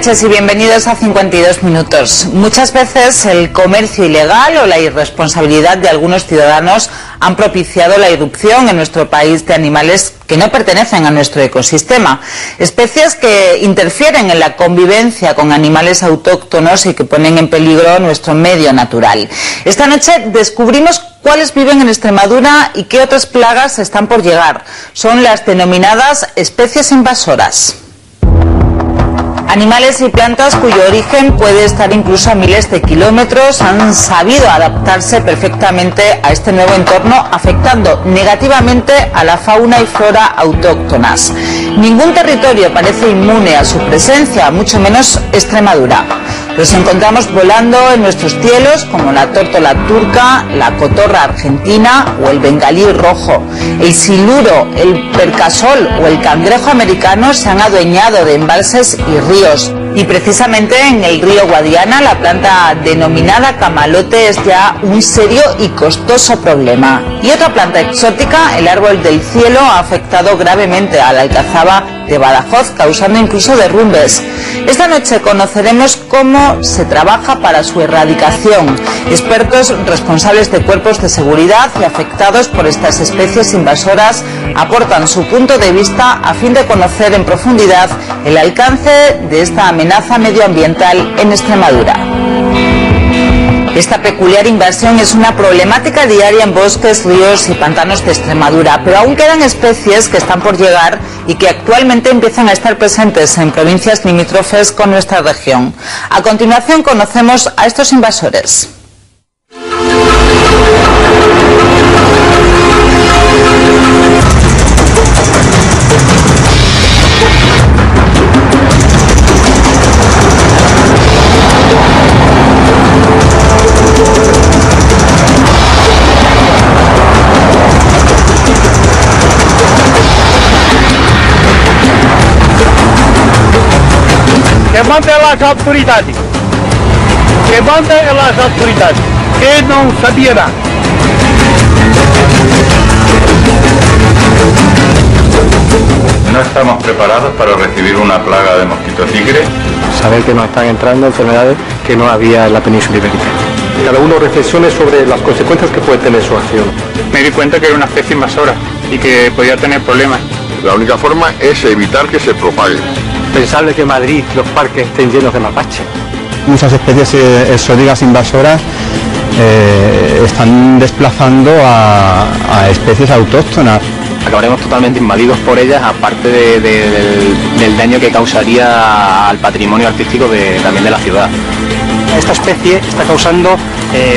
noches y bienvenidos a 52 minutos. Muchas veces el comercio ilegal o la irresponsabilidad de algunos ciudadanos han propiciado la irrupción en nuestro país de animales que no pertenecen a nuestro ecosistema. Especies que interfieren en la convivencia con animales autóctonos y que ponen en peligro nuestro medio natural. Esta noche descubrimos cuáles viven en Extremadura y qué otras plagas están por llegar. Son las denominadas especies invasoras. Animales y plantas cuyo origen puede estar incluso a miles de kilómetros han sabido adaptarse perfectamente a este nuevo entorno, afectando negativamente a la fauna y flora autóctonas. Ningún territorio parece inmune a su presencia, mucho menos Extremadura. Los encontramos volando en nuestros cielos como la tórtola turca, la cotorra argentina o el bengalí rojo. El siluro, el percasol o el cangrejo americano se han adueñado de embalses y ríos. Y precisamente en el río Guadiana la planta denominada camalote es ya un serio y costoso problema. Y otra planta exótica, el árbol del cielo, ha afectado gravemente a la alcazaba de Badajoz, causando incluso derrumbes. Esta noche conoceremos cómo se trabaja para su erradicación. Expertos responsables de cuerpos de seguridad y afectados por estas especies invasoras aportan su punto de vista a fin de conocer en profundidad el alcance de esta amenaza medioambiental en Extremadura. Esta peculiar invasión es una problemática diaria en bosques, ríos y pantanos de Extremadura, pero aún quedan especies que están por llegar y que actualmente empiezan a estar presentes en provincias limítrofes con nuestra región. A continuación conocemos a estos invasores. Que manda as autoridades. Que manda as autoridades. Que não sabia nada. No estamos preparados para recibir una plaga de mosquito tigre. Saber que nos están entrando enfermedades que no había en la península ibérica. Cada uno reflexione sobre las consecuencias que puede tener su acción. Me di cuenta que era una especie invasora y que podía tener problemas. La única forma es evitar que se propague. Pensar de que Madrid, los parques estén llenos de mapaches. Muchas especies exóticas invasoras están desplazando a especies autóctonas. Acabaremos totalmente invadidos por ellas, aparte del daño que causaría al patrimonio artístico también de la ciudad. Esta especie está causando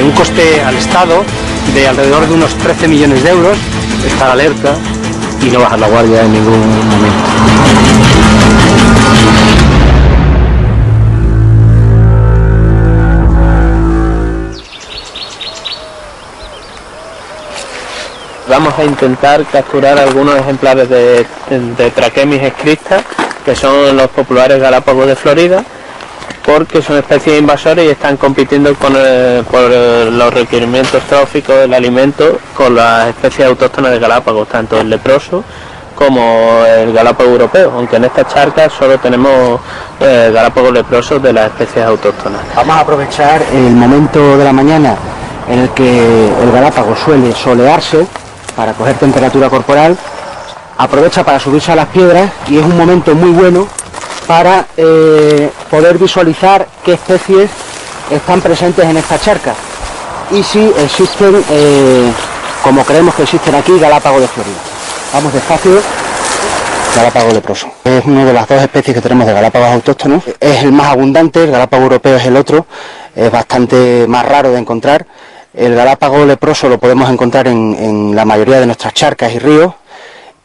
un coste al Estado de alrededor de unos 13 millones de euros. Estar alerta y no bajar la guardia en ningún momento. Vamos a intentar capturar algunos ejemplares de Trachemis scripta, que son los populares galápagos de Florida, porque son especies invasoras y están compitiendo por los requerimientos tróficos del alimento con las especies autóctonas de Galápagos, tanto el leproso como el galápago europeo, aunque en estas charcas solo tenemos galápagos leprosos de las especies autóctonas. Vamos a aprovechar el momento de la mañana en el que el galápago suele solearse para coger temperatura corporal, aprovecha para subirse a las piedras y es un momento muy bueno para poder visualizar qué especies están presentes en esta charca y si existen, como creemos que existen aquí, galápagos de Florida. Vamos despacio. Galápago leproso. Es una de las dos especies que tenemos de galápagos autóctonos. Es el más abundante, el galápago europeo es el otro, es bastante más raro de encontrar. El galápago leproso lo podemos encontrar en la mayoría de nuestras charcas y ríos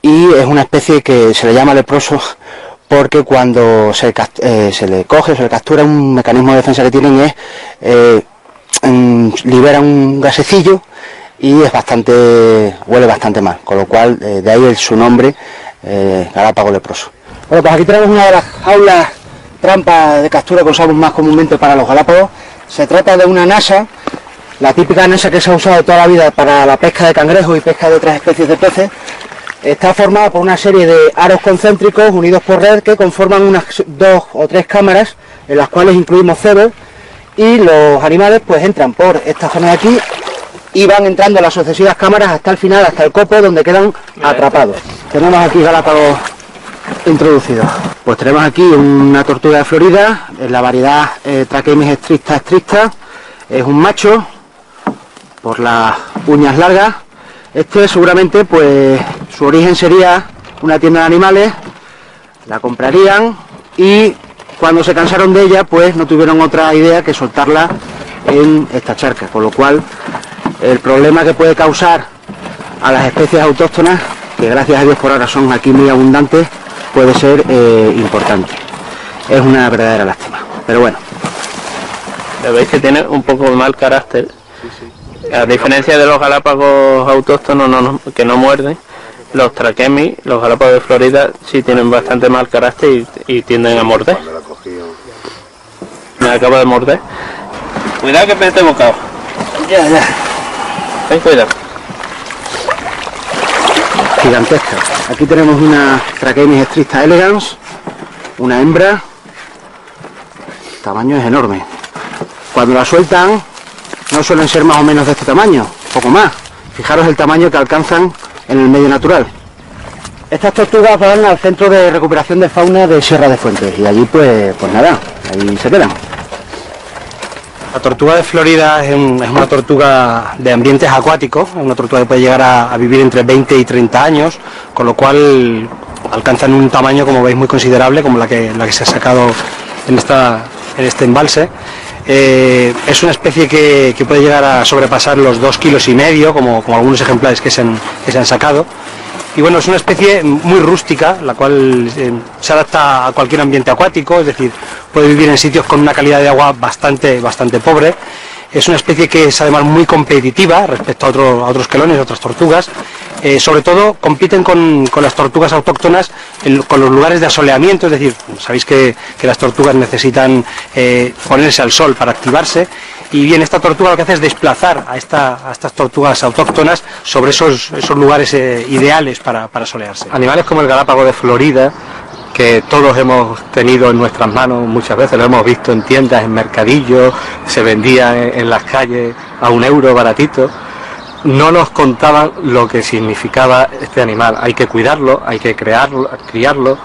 y es una especie que se le llama leproso porque cuando se le coge, se le captura, un mecanismo de defensa que tienen es libera un gasecillo y huele bastante mal, con lo cual de ahí su nombre, galápago leproso. Bueno, pues aquí tenemos una de las jaulas trampas de captura que usamos más comúnmente para los galápagos. Se trata de una nasa, la típica nasa que se ha usado toda la vida para la pesca de cangrejos y pesca de otras especies de peces. Está formada por una serie de aros concéntricos unidos por red que conforman unas 2 o 3 cámaras en las cuales incluimos cebos, y los animales pues entran por esta zona de aquí y van entrando las sucesivas cámaras hasta el final, hasta el copo, donde quedan atrapados. Tenemos aquí galápagos introducidos. Pues tenemos aquí una tortuga de Florida, en la variedad Trachemis stricta, es un macho, por las uñas largas. Este seguramente pues su origen sería una tienda de animales, la comprarían y cuando se cansaron de ella pues no tuvieron otra idea que soltarla en esta charca, con lo cual el problema que puede causar a las especies autóctonas, que gracias a Dios por ahora son aquí muy abundantes, puede ser importante. Es una verdadera lástima, pero bueno. Veis que tiene un poco mal carácter. A diferencia de los galápagos autóctonos que no muerden, los trachemis, los galápagos de Florida, sí tienen bastante mal carácter y tienden a morder. Me acaba de morder. Cuidado que mete bocado. Ya. Ten cuidado. Gigantesca. Aquí tenemos una Trachemis stricta elegans, una hembra. El tamaño es enorme. Cuando la sueltan no suelen ser más o menos de este tamaño, poco más. Fijaros el tamaño que alcanzan en el medio natural. Estas tortugas van al Centro de Recuperación de Fauna de Sierra de Fuentes y allí pues nada, ahí se quedan. La tortuga de Florida es una tortuga de ambientes acuáticos, es una tortuga que puede llegar a vivir entre 20 y 30 años, con lo cual alcanzan un tamaño, como veis, muy considerable, como la que se ha sacado en este embalse. Es una especie que puede llegar a sobrepasar los 2,5 kilos, como algunos ejemplares que se han sacado. Y bueno, es una especie muy rústica, la cual se adapta a cualquier ambiente acuático, es decir, puede vivir en sitios con una calidad de agua bastante pobre. Es una especie que es además muy competitiva respecto a otros quelones, a otras tortugas. Sobre todo compiten con las tortugas autóctonas con los lugares de asoleamiento, es decir, sabéis que las tortugas necesitan ponerse al sol para activarse, y bien, esta tortuga lo que hace es desplazar a estas tortugas autóctonas sobre esos lugares ideales para solearse. Animales como el galápago de Florida, que todos hemos tenido en nuestras manos muchas veces, lo hemos visto en tiendas, en mercadillos, se vendía en las calles a €1 baratito. No nos contaban lo que significaba este animal. Hay que cuidarlo, hay que criarlo.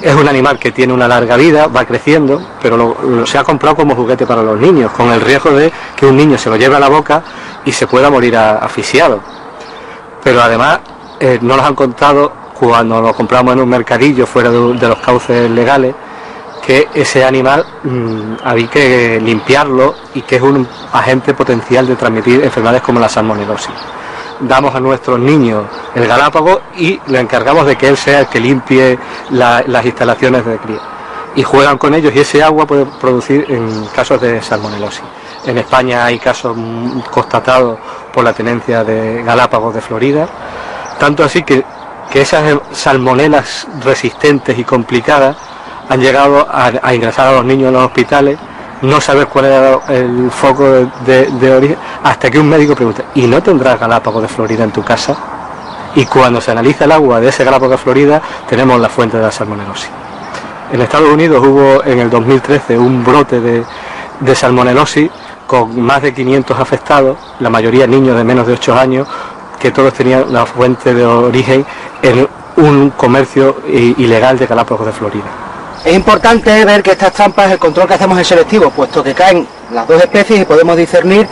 Es un animal que tiene una larga vida, va creciendo, pero se ha comprado como juguete para los niños, con el riesgo de que un niño se lo lleve a la boca y se pueda morir asfixiado. Pero además no nos han contado, cuando lo compramos en un mercadillo fuera de los cauces legales, que ese animal había que limpiarlo y que es un agente potencial de transmitir enfermedades como la salmonelosis. Damos a nuestros niños el galápago y le encargamos de que él sea el que limpie las instalaciones de cría. Y juegan con ellos y ese agua puede producir en casos de salmonelosis. En España hay casos constatados por la tenencia de galápagos de Florida, tanto así que esas salmonelas resistentes y complicadas han llegado a ingresar a los niños en los hospitales, no saber cuál era el foco de origen, hasta que un médico pregunta: ¿y no tendrás galápago de Florida en tu casa? Y cuando se analiza el agua de ese galápago de Florida, tenemos la fuente de la salmonelosis. En Estados Unidos hubo en el 2013 un brote de salmonelosis con más de 500 afectados, la mayoría niños de menos de 8 años, que todos tenían la fuente de origen en un comercio ilegal de galápagos de Florida. Es importante ver que estas trampas, el control que hacemos es selectivo, puesto que caen las dos especies y podemos discernir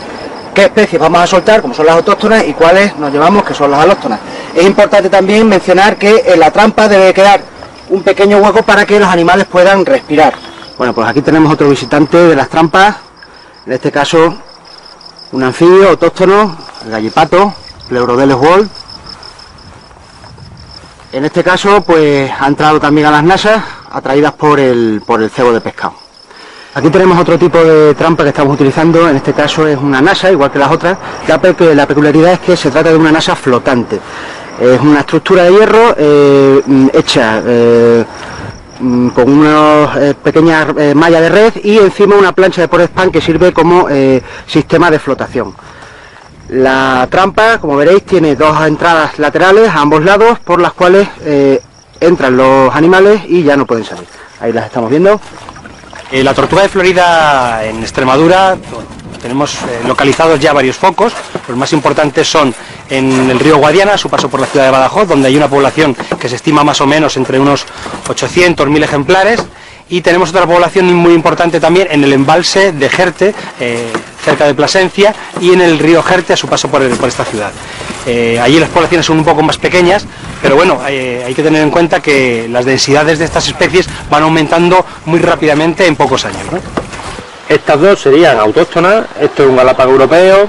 qué especies vamos a soltar, como son las autóctonas, y cuáles nos llevamos, que son las alóctonas. Es importante también mencionar que en la trampa debe quedar un pequeño hueco para que los animales puedan respirar. Bueno, pues aquí tenemos otro visitante de las trampas, en este caso un anfibio autóctono, el gallipato, Pleurodeles wall. En este caso pues ha entrado también a las nasas, atraídas por el cebo de pescado. Aquí tenemos otro tipo de trampa que estamos utilizando, en este caso es una nasa, igual que las otras. La peculiaridad es que se trata de una nasa flotante. Es una estructura de hierro hecha con unas pequeñas mallas de red y encima una plancha de porespán que sirve como sistema de flotación. La trampa, como veréis, tiene dos entradas laterales a ambos lados por las cuales entran los animales y ya no pueden salir. Ahí las estamos viendo. La tortuga de Florida en Extremadura tenemos localizados ya varios focos. Los más importantes son en el río Guadiana, a su paso por la ciudad de Badajoz, donde hay una población que se estima más o menos entre unos 800.000 ejemplares. Y tenemos otra población muy importante también en el embalse de Jerte, cerca de Plasencia, y en el río Jerte a su paso por esta ciudad. Allí las poblaciones son un poco más pequeñas, pero bueno, hay que tener en cuenta que las densidades de estas especies van aumentando muy rápidamente en pocos años, ¿no? Estas dos serían autóctonas. Esto es un galápago europeo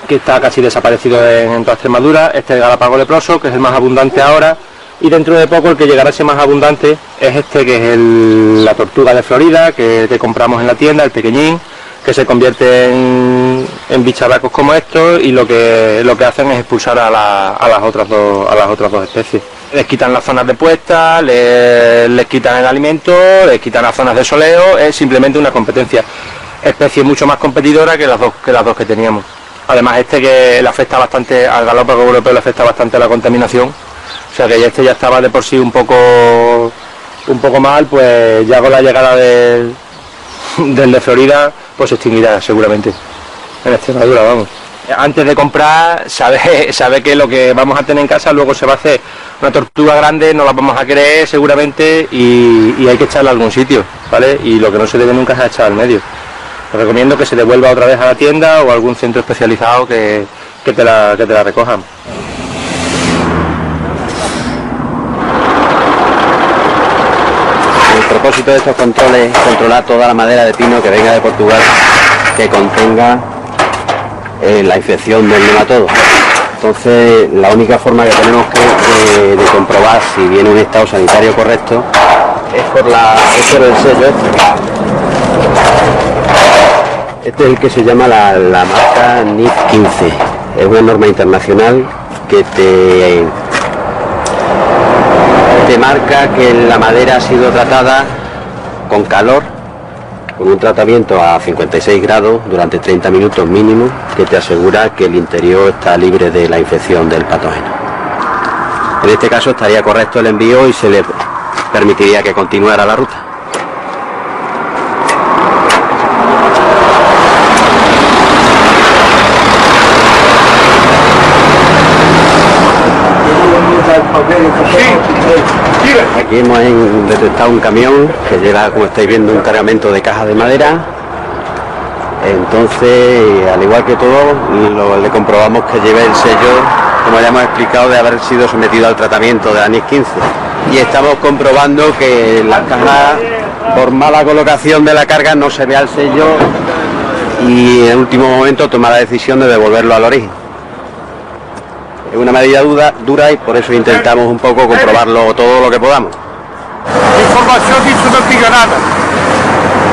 que está casi desaparecido en toda Extremadura. Este es el galápago leproso, que es el más abundante ahora, y dentro de poco el que llegará a ser más abundante es este, que es la tortuga de Florida, que compramos en la tienda, el pequeñín, que se convierte en bicharracos como estos, y lo que hacen es expulsar a las otras dos especies. Les quitan las zonas de puesta, les quitan el alimento, les quitan las zonas de soleo. Es simplemente una competencia. Especie mucho más competidora que las dos que teníamos. Además, que le afecta bastante al galápago europeo, le afecta bastante la contaminación. O sea que este ya estaba de por sí un poco mal, pues ya con la llegada del de Florida, pues se extinguirá seguramente en Extremadura, vamos. Antes de comprar, sabe que lo que vamos a tener en casa luego se va a hacer una tortuga grande, no la vamos a querer seguramente, y hay que echarla a algún sitio, ¿vale? Y lo que no se debe nunca es echar al medio. Os recomiendo que se devuelva otra vez a la tienda o a algún centro especializado que te la recojan. El propósito de estos controles es controlar toda la madera de pino que venga de Portugal que contenga la infección del nematodo. Entonces, la única forma que tenemos de comprobar si viene un estado sanitario correcto es por el sello este es el que se llama la marca NIF 15. Es una norma internacional que te marca que la madera ha sido tratada con calor, con un tratamiento a 56 grados durante 30 minutos mínimo, que te asegura que el interior está libre de la infección del patógeno. En este caso estaría correcto el envío y se le permitiría que continuara la ruta. Aquí hemos detectado un camión que lleva, como estáis viendo, un cargamento de cajas de madera. Entonces, al igual que todo, le comprobamos que lleve el sello, como ya hemos explicado, de haber sido sometido al tratamiento de la NIF 15. Y estamos comprobando que las cajas, por mala colocación de la carga, no se vea el sello, y en el último momento toma la decisión de devolverlo al origen. Es una medida dura y por eso intentamos un poco comprobarlo todo lo que podamos. Información disso no diga nada.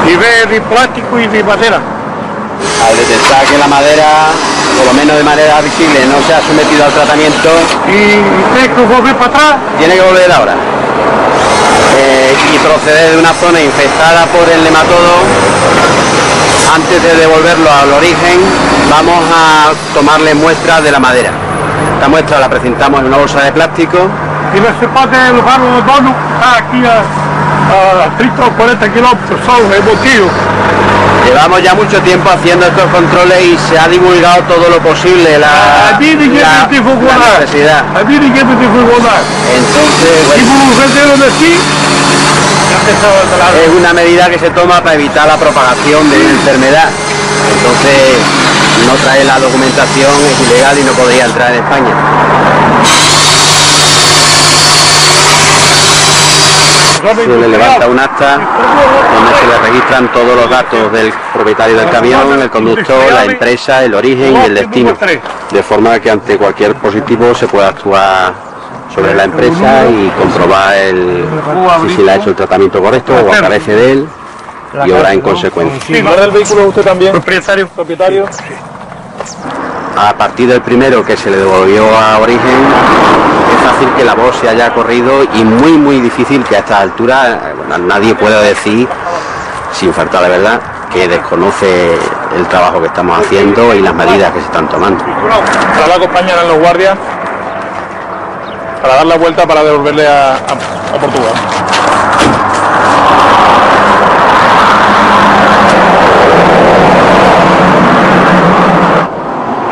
Y ve de plástico y de madera. Al detectar que la madera, por lo menos de manera visible, no se ha sometido al tratamiento... ¿Y tiene que volver para atrás? Tiene que volver ahora. Y proceder de una zona infectada por el nematodo. Antes de devolverlo al origen, vamos a tomarle muestras de la madera. Esta muestra la presentamos en una bolsa de plástico. Y no se puede llevar un dono aquí a 30 o 40 kilómetros solo, el motivo. Llevamos ya mucho tiempo haciendo estos controles y se ha divulgado todo lo posible la necesidad. A mí ni que me divulgar. Entonces, es una medida que se toma para evitar la propagación de la enfermedad. Entonces, no trae la documentación, es ilegal y no podría entrar en España. Se le levanta un acta donde se le registran todos los datos del propietario del camión, el conductor, la empresa, el origen y el destino, de forma que ante cualquier positivo se pueda actuar sobre la empresa y comprobar si se le ha hecho el tratamiento correcto o carece de él y obrar en consecuencia. ¿Guarda el vehículo usted también? ¿Propietario? A partir del primero que se le devolvió a origen, es fácil que la voz se haya corrido y muy difícil que a esta altura nadie pueda decir, sin faltar la verdad, que desconoce el trabajo que estamos haciendo y las medidas que se están tomando. Ahora la acompañarán los guardias para dar la vuelta para devolverle a Portugal.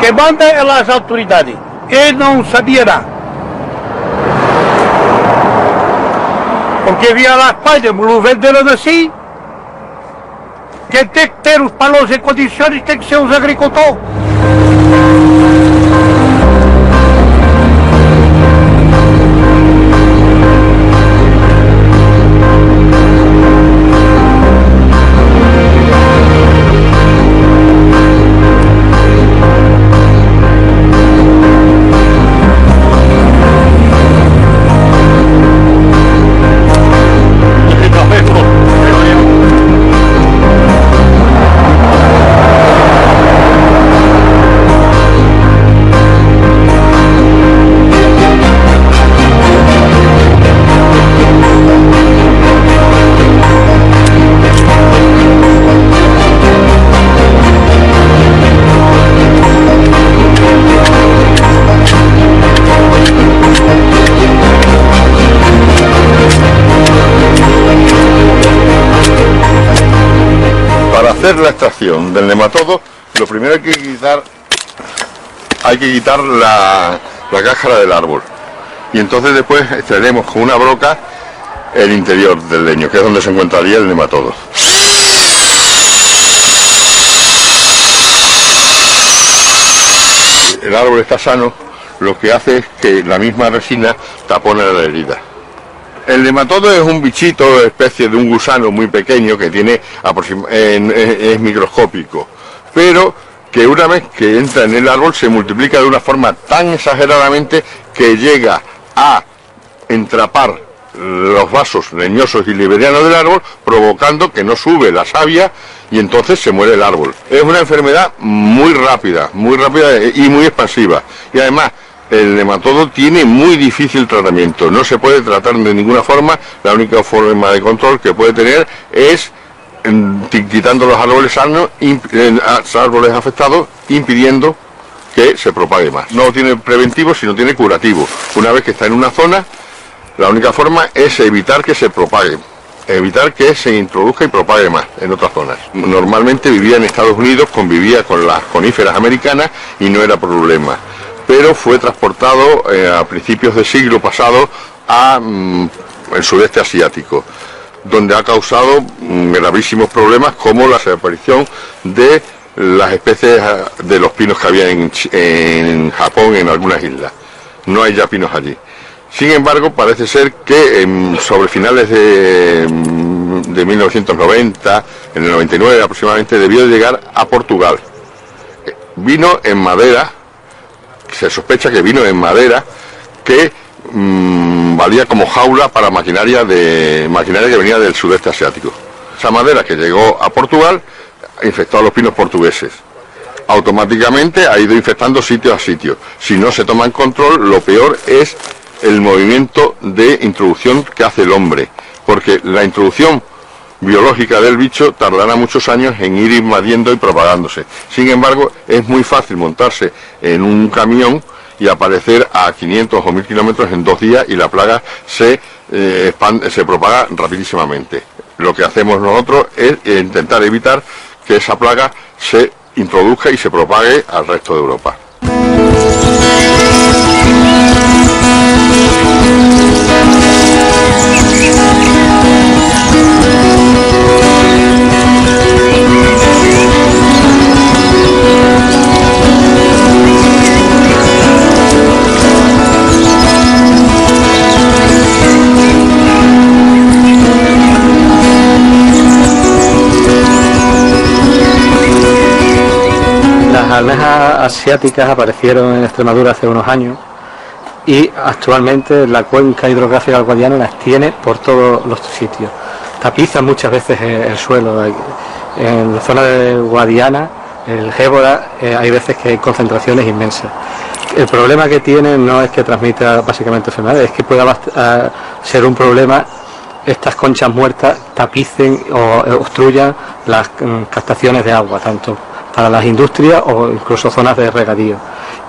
que manda é as autoridades. Ele não sabia nada. Porque via lá Espanha, me lo venderam assim. Quem tem que ter os palos em condições tem que ser os agricultores. La extracción del nematodo, lo primero hay que quitar la cáscara del árbol, y entonces después extraeremos con una broca el interior del leño, que es donde se encontraría el nematodo. El árbol está sano, lo que hace es que la misma resina tapone la herida. El nematodo es un bichito, especie de un gusano muy pequeño que tiene es microscópico, pero que una vez que entra en el árbol se multiplica de una forma tan exageradamente que llega a entrapar los vasos leñosos y liberianos del árbol, provocando que no sube la savia y entonces se muere el árbol. Es una enfermedad muy rápida y muy expansiva, y además el nematodo tiene muy difícil tratamiento, no se puede tratar de ninguna forma. La única forma de control que puede tener es quitando los árboles sanos, árboles afectados, impidiendo que se propague más. No tiene preventivo, sino tiene curativo. Una vez que está en una zona, la única forma es evitar que se propague, evitar que se introduzca y propague más en otras zonas. Normalmente vivía en Estados Unidos, convivía con las coníferas americanas y no era problema, pero fue transportado a principios del siglo pasado a el sudeste asiático, donde ha causado gravísimos problemas, como la desaparición de las especies de los pinos que había en Japón, en algunas islas. No hay ya pinos allí. Sin embargo, parece ser que sobre finales de 1990, en el 99 aproximadamente, debió llegar a Portugal. Vino en madera. Se sospecha que vino en madera, que valía como jaula para maquinaria que venía del sudeste asiático. Esa madera que llegó a Portugal infectó a los pinos portugueses. Automáticamente ha ido infectando sitio a sitio. Si no se toma en control, lo peor es el movimiento de introducción que hace el hombre, porque la introducción biológica del bicho tardará muchos años en ir invadiendo y propagándose. Sin embargo, es muy fácil montarse en un camión y aparecer a 500 o 1000 kilómetros en 2 días, y la plaga se propaga rapidísimamente. Lo que hacemos nosotros es intentar evitar que esa plaga se introduzca y se propague al resto de Europa. Las almejas asiáticas aparecieron en Extremadura hace unos años, y actualmente la cuenca hidrográfica del Guadiana las tiene por todos los sitios. Tapizan muchas veces el suelo. En la zona de Guadiana, el Gébora, hay veces que hay concentraciones inmensas. El problema que tiene no es que transmita básicamente enfermedades, es que pueda ser un problema estas conchas muertas tapicen o obstruyan las captaciones de agua, tanto para las industrias o incluso zonas de regadío,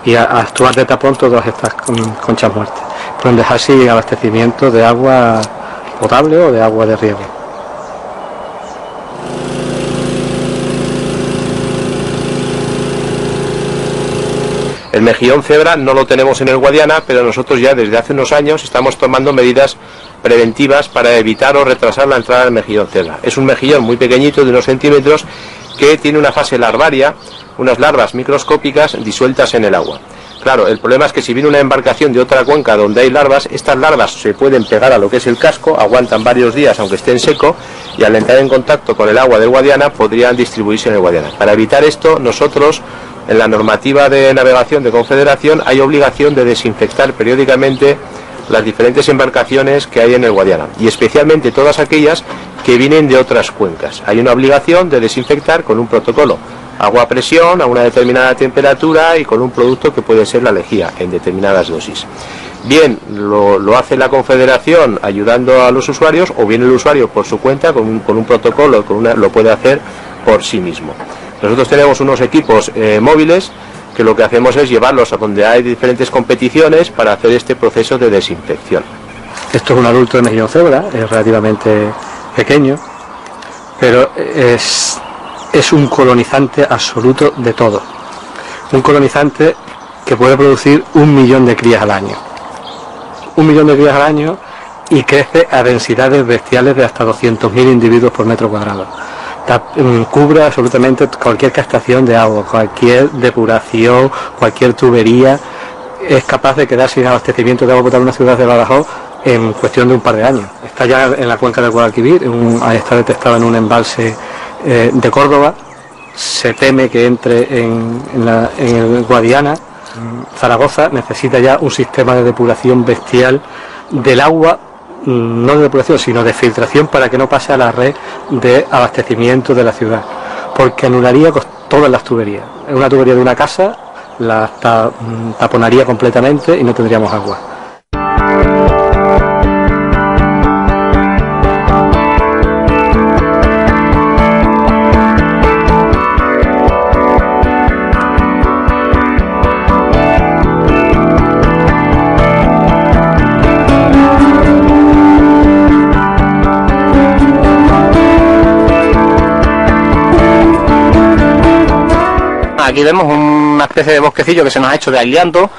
y a actuar de tapón todas estas conchas muertas. Pueden dejar así abastecimiento de agua potable o de agua de riego. El mejillón cebra no lo tenemos en el Guadiana, pero nosotros ya desde hace unos años estamos tomando medidas preventivas para evitar o retrasar la entrada del mejillón cebra. Es un mejillón muy pequeñito, de unos centímetros, que tiene una fase larvaria, unas larvas microscópicas disueltas en el agua. Claro, el problema es que si viene una embarcación de otra cuenca donde hay larvas, estas larvas se pueden pegar a lo que es el casco, aguantan varios días aunque estén seco, y al entrar en contacto con el agua del Guadiana podrían distribuirse en el Guadiana. Para evitar esto, nosotros, en la normativa de navegación de Confederación, hay obligación de desinfectar periódicamente las diferentes embarcaciones que hay en el Guadiana, y especialmente todas aquellas que vienen de otras cuencas. Hay una obligación de desinfectar con un protocolo: agua a presión a una determinada temperatura y con un producto que puede ser la lejía en determinadas dosis. Bien lo hace la Confederación ayudando a los usuarios, o bien el usuario por su cuenta con un protocolo, lo puede hacer por sí mismo. Nosotros tenemos unos equipos móviles que lo que hacemos es llevarlos a donde hay diferentes competiciones para hacer este proceso de desinfección. Esto es un adulto de mejillón cebra, es relativamente pequeño, pero es un colonizante absoluto de todo. Un colonizante que puede producir 1 millón de crías al año. 1 millón de crías al año, y crece a densidades bestiales de hasta 200.000 individuos por metro cuadrado. Cubre absolutamente cualquier captación de agua, cualquier depuración, cualquier tubería. Es capaz de quedar sin abastecimiento de agua potable en una ciudad de Badajoz en cuestión de un par de años. Está ya en la cuenca del Guadalquivir, está detectado en un embalse de Córdoba. Se teme que entre en el Guadiana. Zaragoza necesita ya un sistema de depuración bestial del agua, no de depuración sino de filtración, para que no pase a la red de abastecimiento de la ciudad, porque anularía todas las tuberías. En una tubería de una casa la taponaría completamente y no tendríamos agua. Aquí vemos una especie de bosquecillo que se nos ha hecho de aislamiento.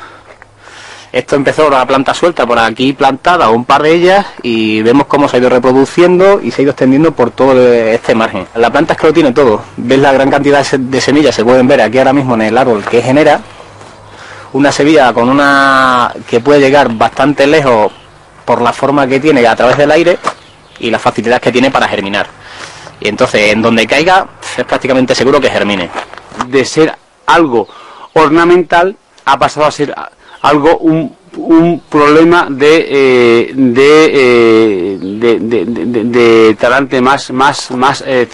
Esto empezó una planta suelta por aquí plantada, un par de ellas, y vemos cómo se ha ido reproduciendo y se ha ido extendiendo por todo este margen. La planta es que lo tiene todo. Ves la gran cantidad de semillas, se pueden ver aquí ahora mismo en el árbol que genera. Una semilla con que puede llegar bastante lejos por la forma que tiene a través del aire y la facilidad que tiene para germinar. Y entonces en donde caiga es prácticamente seguro que germine. De ser algo ornamental ha pasado a ser algo un problema de talante más de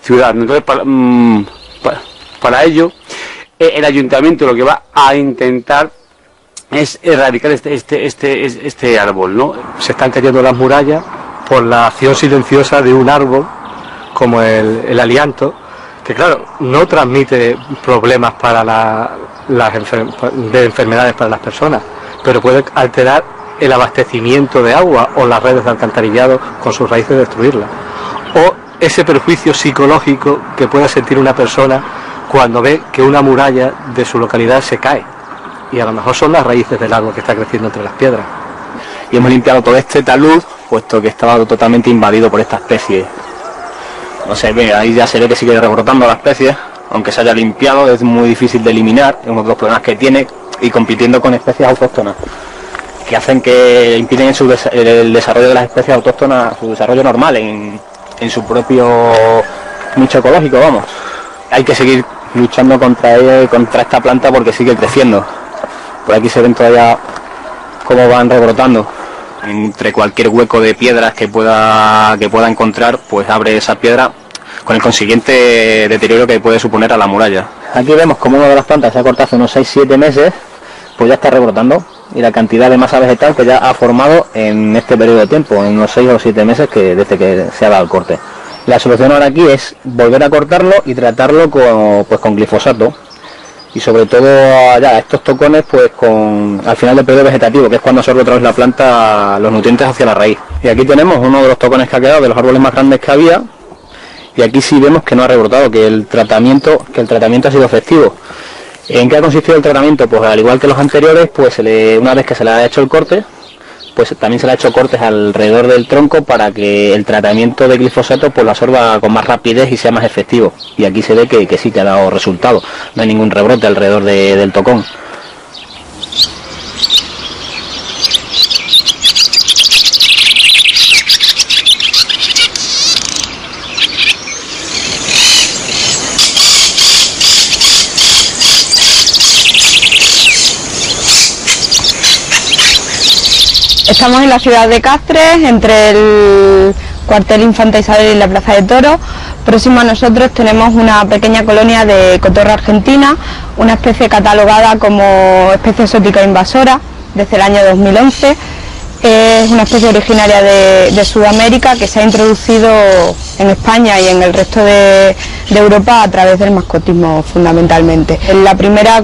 ciudad. Entonces para ello el ayuntamiento lo que va a intentar es erradicar este árbol, ¿no? Se están cayendo las murallas por la acción silenciosa de un árbol como el alianto, que claro, no transmite problemas para de enfermedades para las personas, pero puede alterar el abastecimiento de agua o las redes de alcantarillado con sus raíces, destruirlas. O ese perjuicio psicológico que pueda sentir una persona cuando ve que una muralla de su localidad se cae, y a lo mejor son las raíces del árbol que está creciendo entre las piedras. Y hemos limpiado todo este talud, puesto que estaba totalmente invadido por esta especie. No sé, ahí ya se ve que sigue rebrotando la especie, aunque se haya limpiado, es muy difícil de eliminar, es uno de los problemas que tiene, y compitiendo con especies autóctonas, que hacen que impiden el desarrollo de las especies autóctonas, su desarrollo normal en su propio nicho ecológico, vamos. Hay que seguir luchando contra esta planta porque sigue creciendo. Por aquí se ven todavía cómo van rebrotando. Entre cualquier hueco de piedras que pueda encontrar, pues abre esa piedra, con el consiguiente deterioro que puede suponer a la muralla. Aquí vemos como una de las plantas se ha cortado hace unos 6-7 meses, pues ya está rebrotando, y la cantidad de masa vegetal que ya ha formado en este periodo de tiempo, en unos 6 o 7 meses desde que se ha dado el corte. La solución ahora aquí es volver a cortarlo y tratarlo con glifosato. Y sobre todo ya estos tocones pues al final del periodo vegetativo, que es cuando absorbe otra vez la planta los nutrientes hacia la raíz. Y aquí tenemos uno de los tocones que ha quedado de los árboles más grandes que había, y aquí sí vemos que no ha rebrotado, que el tratamiento ha sido efectivo. ¿En qué ha consistido el tratamiento? Pues al igual que los anteriores, pues una vez que se le ha hecho el corte, pues también se le ha hecho cortes alrededor del tronco para que el tratamiento de glifosato pues lo absorba con más rapidez y sea más efectivo. Y aquí se ve que sí que ha dado resultado, no hay ningún rebrote alrededor del tocón. Estamos en la ciudad de Castres, entre el cuartel Infanta Isabel y la Plaza de Toros. Próximo a nosotros tenemos una pequeña colonia de cotorra argentina, una especie catalogada como especie exótica invasora desde el año 2011. Es una especie originaria de Sudamérica que se ha introducido en España y en el resto de Europa a través del mascotismo fundamentalmente. La primera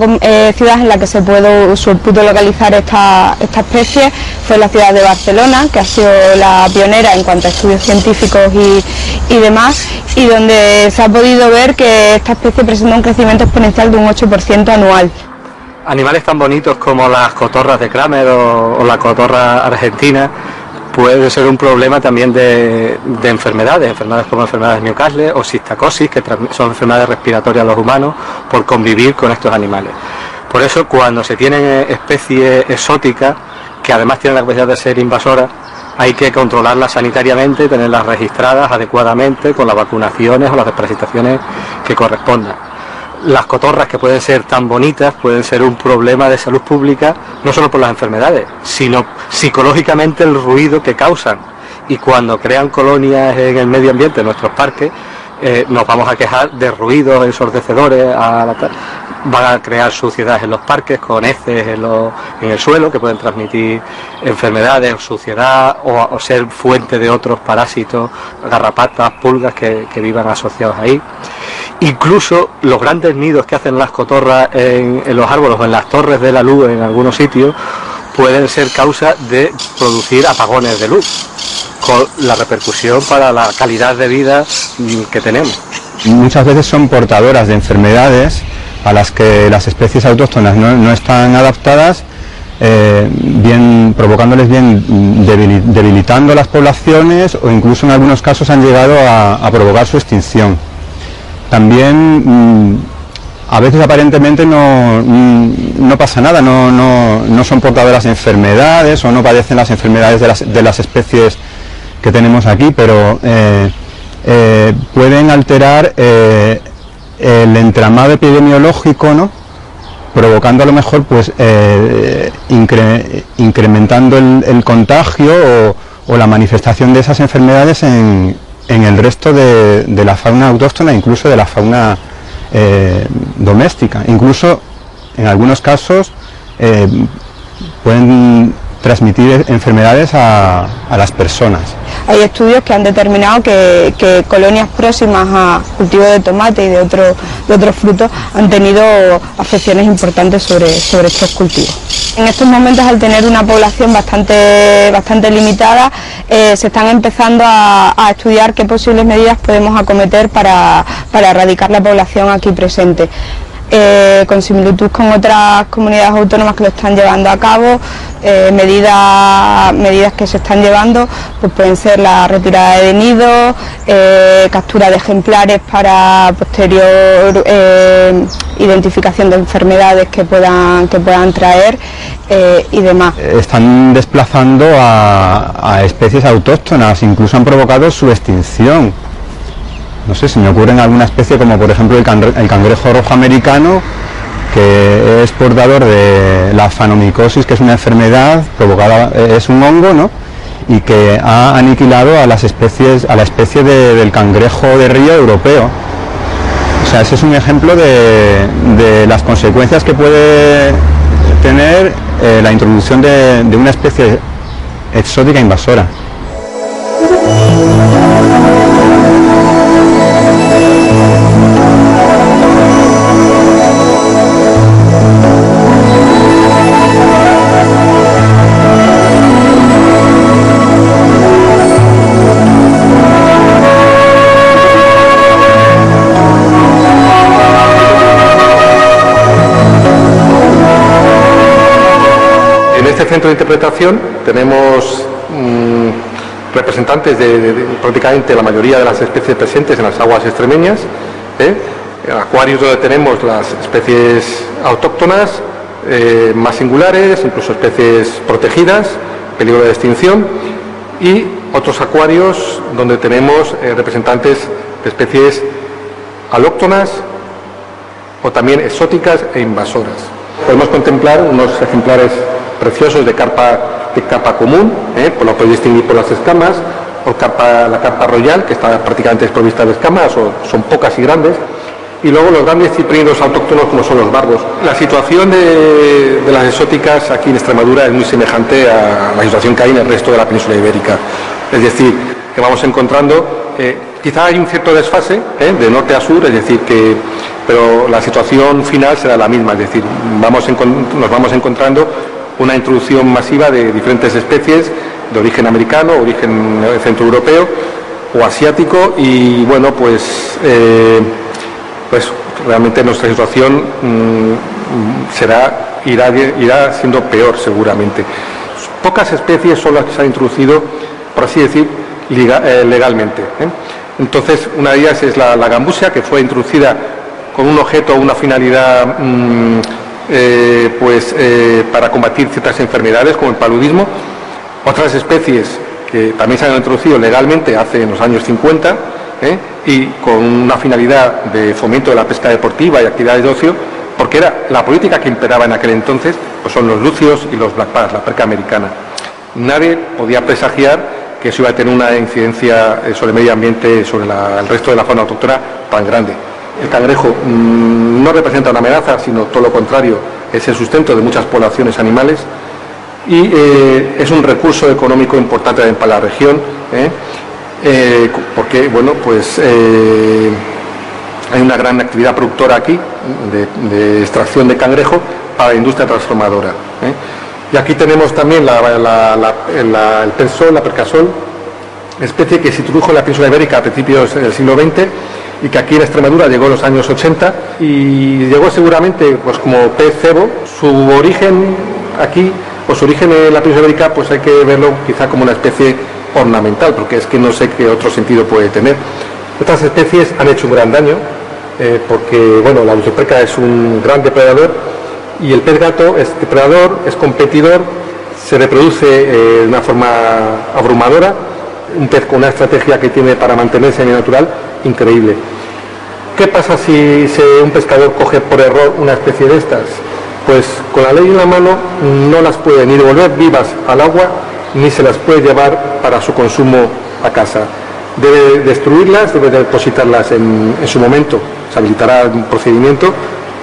ciudad en la que se pudo localizar esta especie fue la ciudad de Barcelona, que ha sido la pionera en cuanto a estudios científicos y demás, y donde se ha podido ver que esta especie presenta un crecimiento exponencial de un 8% anual. Animales tan bonitos como las cotorras de Kramer o la cotorra argentina puede ser un problema también de enfermedades como enfermedades de Newcastle o cisticercosis, que son enfermedades respiratorias a los humanos por convivir con estos animales. Por eso, cuando se tienen especies exóticas que además tienen la capacidad de ser invasoras, hay que controlarlas sanitariamente, tenerlas registradas adecuadamente con las vacunaciones o las desparasitaciones que correspondan. Las cotorras, que pueden ser tan bonitas, pueden ser un problema de salud pública, no solo por las enfermedades, sino psicológicamente el ruido que causan. Y cuando crean colonias en el medio ambiente, en nuestros parques, nos vamos a quejar de ruidos ensordecedores, van a crear suciedades en los parques con heces en el suelo que pueden transmitir enfermedades, suciedad o ser fuente de otros parásitos, garrapatas, pulgas que vivan asociados ahí. Incluso los grandes nidos que hacen las cotorras en los árboles o en las torres de la luz en algunos sitios pueden ser causa de producir apagones de luz, con la repercusión para la calidad de vida que tenemos. Muchas veces son portadoras de enfermedades a las que las especies autóctonas no están adaptadas, provocándoles debilitando las poblaciones, o incluso en algunos casos han llegado a provocar su extinción. También a veces aparentemente no pasa nada, no son portadoras de enfermedades o no padecen las enfermedades de las especies que tenemos aquí, pero pueden alterar el entramado epidemiológico, ¿no?, provocando a lo mejor pues incrementando el contagio o la manifestación de esas enfermedades en el resto de la fauna autóctona, incluso de la fauna doméstica. Incluso en algunos casos pueden transmitir enfermedades a las personas. Hay estudios que han determinado que colonias próximas a cultivos de tomate y de otros frutos han tenido afecciones importantes sobre estos cultivos. En estos momentos, al tener una población bastante limitada, se están empezando a estudiar qué posibles medidas podemos acometer para erradicar la población aquí presente. Con similitud con otras comunidades autónomas que lo están llevando a cabo, medidas que se están llevando pues pueden ser la retirada de nidos, captura de ejemplares para posterior identificación de enfermedades que puedan traer y demás. Están desplazando a especies autóctonas, incluso han provocado su extinción. No sé, se me ocurre alguna especie como por ejemplo el cangrejo rojo americano, que es portador de la fanomicosis, que es una enfermedad provocada, es un hongo, ¿no?, y que ha aniquilado a la especie del cangrejo de río europeo. O sea, ese es un ejemplo de las consecuencias que puede tener la introducción de una especie exótica invasora. este centro de interpretación tenemos representantes de prácticamente la mayoría de las especies presentes en las aguas extremeñas, acuarios donde tenemos las especies autóctonas más singulares, incluso especies protegidas, peligro de extinción, y otros acuarios donde tenemos representantes de especies alóctonas o también exóticas e invasoras. Podemos contemplar unos ejemplares preciosos de carpa común, por lo podéis distinguir por las escamas, o la carpa royal, que está prácticamente desprovista de escamas, o son pocas y grandes, y luego los grandes ciprínidos autóctonos como son los barbos. La situación de las exóticas aquí en Extremadura es muy semejante a la situación que hay en el resto de la península ibérica, es decir, que vamos encontrando, quizá hay un cierto desfase de norte a sur, es decir, pero la situación final será la misma, es decir, nos vamos encontrando una introducción masiva de diferentes especies de origen americano, origen centroeuropeo o asiático, y bueno, pues realmente nuestra situación irá siendo peor seguramente. Pocas especies son las que se han introducido, por así decir, legalmente. Entonces, una de ellas es la gambusia, que fue introducida con un objeto o una finalidad para combatir ciertas enfermedades como el paludismo. Otras especies que también se han introducido legalmente en los años 50 y con una finalidad de fomento de la pesca deportiva y actividades de ocio, porque era la política que imperaba en aquel entonces, pues son los lucios y los black bass, la perca americana. Nadie podía presagiar que eso iba a tener una incidencia sobre el medio ambiente, sobre el resto de la fauna autóctona tan grande. El cangrejo no representa una amenaza, sino todo lo contrario, es el sustento de muchas poblaciones animales y es un recurso económico importante para la región, porque bueno, pues hay una gran actividad productora aquí de extracción de cangrejo para la industria transformadora. Y aquí tenemos también el pensol, la percasol, especie que se introdujo en la península ibérica a principios del siglo XX y que aquí en Extremadura llegó en los años 80 y llegó seguramente pues como pez cebo. Su origen aquí, o su origen en la península ibérica, pues hay que verlo quizá como una especie ornamental, porque es que no sé qué otro sentido puede tener. Estas especies han hecho un gran daño porque bueno, la luciperca es un gran depredador y el pez gato es depredador, es competidor, se reproduce de una forma abrumadora, un pez con una estrategia que tiene para mantenerse en el natural increíble. ¿Qué pasa si un pescador coge por error una especie de estas? Pues con la ley en la mano no las puede ni devolver vivas al agua ni se las puede llevar para su consumo a casa. Debe destruirlas, debe depositarlas en su momento, se habilitará un procedimiento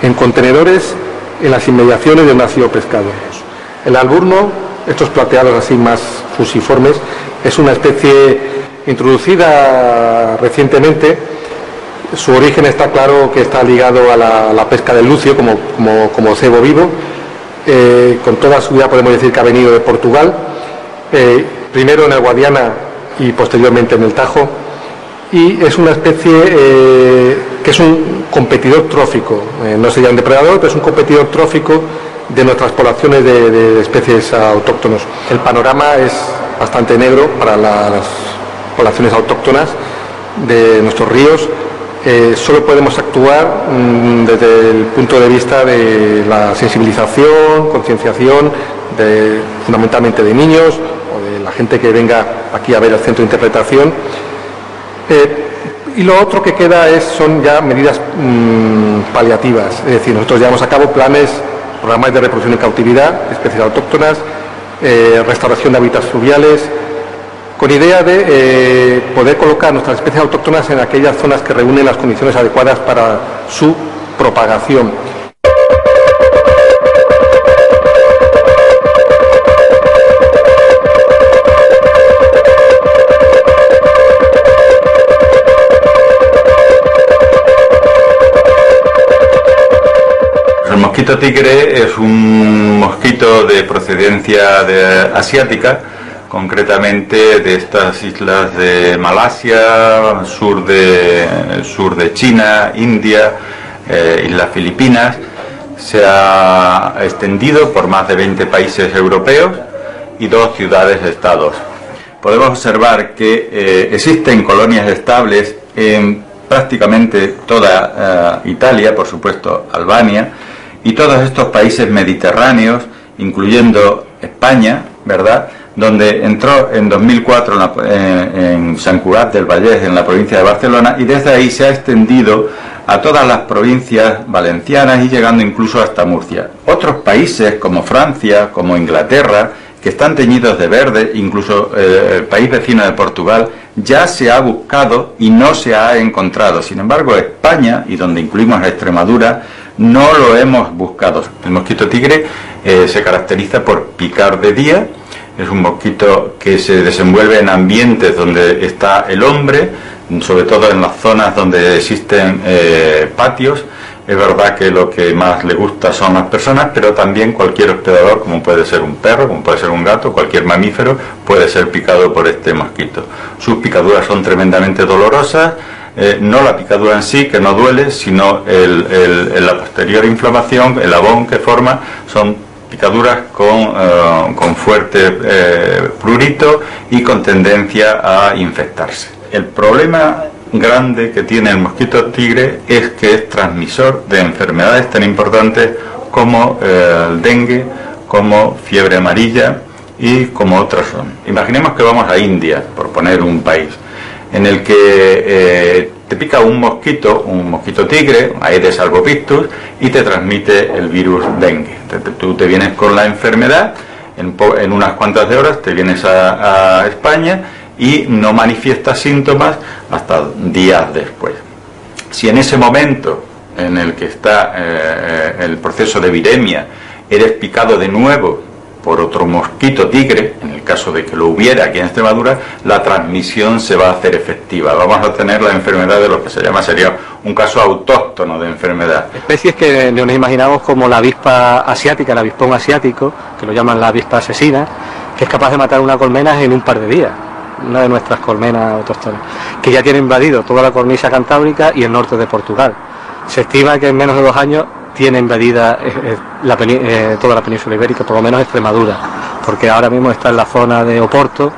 en contenedores en las inmediaciones de donde ha sido pescado. El alburno, estos plateados así más fusiformes, es una especie introducida recientemente. Su origen está claro que está ligado a la pesca del lucio como cebo vivo. Con toda seguridad podemos decir que ha venido de Portugal, primero en el Guadiana y posteriormente en el Tajo, y es una especie que es un competidor trófico, no sería un depredador, pero es un competidor trófico de nuestras poblaciones de especies autóctonos. El panorama es bastante negro para las poblaciones autóctonas de nuestros ríos. Solo podemos actuar desde el punto de vista de la sensibilización, concienciación, fundamentalmente de niños o de la gente que venga aquí a ver el centro de interpretación. Y lo otro que queda son ya medidas paliativas, es decir, nosotros llevamos a cabo programas de reproducción en cautividad, especies autóctonas, restauración de hábitats fluviales, con idea de poder colocar nuestras especies autóctonas en aquellas zonas que reúnen las condiciones adecuadas para su propagación. El mosquito tigre es un mosquito de procedencia asiática, concretamente de estas islas de Malasia, sur de China, India, Islas Filipinas, se ha extendido por más de 20 países europeos y 2 ciudades-estados. Podemos observar que existen colonias estables en prácticamente toda Italia, por supuesto Albania, y todos estos países mediterráneos, incluyendo España, ¿verdad?, donde entró en 2004 en Sant Cugat del Vallès, en la provincia de Barcelona, y desde ahí se ha extendido a todas las provincias valencianas y llegando incluso hasta Murcia. Otros países como Francia, como Inglaterra, que están teñidos de verde, incluso el país vecino de Portugal, ya se ha buscado y no se ha encontrado. Sin embargo, España, y donde incluimos a Extremadura, no lo hemos buscado. El mosquito tigre se caracteriza por picar de día. Es un mosquito que se desenvuelve en ambientes donde está el hombre, sobre todo en las zonas donde existen patios. Es verdad que lo que más le gusta son las personas, pero también cualquier hospedador, como puede ser un perro, como puede ser un gato, cualquier mamífero, puede ser picado por este mosquito. Sus picaduras son tremendamente dolorosas, no la picadura en sí, que no duele, sino la posterior inflamación, el abón que forma, son picaduras con fuerte prurito y con tendencia a infectarse. El problema grande que tiene el mosquito tigre es que es transmisor de enfermedades tan importantes como el dengue, como fiebre amarilla y como otras son. Imaginemos que vamos a India, por poner un país, en el que te pica un mosquito tigre, Aedes albopictus, y te transmite el virus dengue. Tú te vienes con la enfermedad, en unas cuantas de horas te vienes a España y no manifiestas síntomas hasta días después. Si en ese momento en el que está el proceso de viremia eres picado de nuevo por otro mosquito tigre, en el caso de que lo hubiera aquí en Extremadura, la transmisión se va a hacer efectiva. Vamos a tener la enfermedad de lo que sería un caso autóctono de enfermedad. Especies que nos imaginamos como la avispa asiática, el avispón asiático, que lo llaman la avispa asesina, que es capaz de matar una colmena en un par de días. Una de nuestras colmenas autóctonas, que ya tiene invadido toda la cornisa cantábrica y el norte de Portugal. Se estima que en menos de 2 años tiene invadida toda la península ibérica, por lo menos Extremadura, porque ahora mismo está en la zona de Oporto,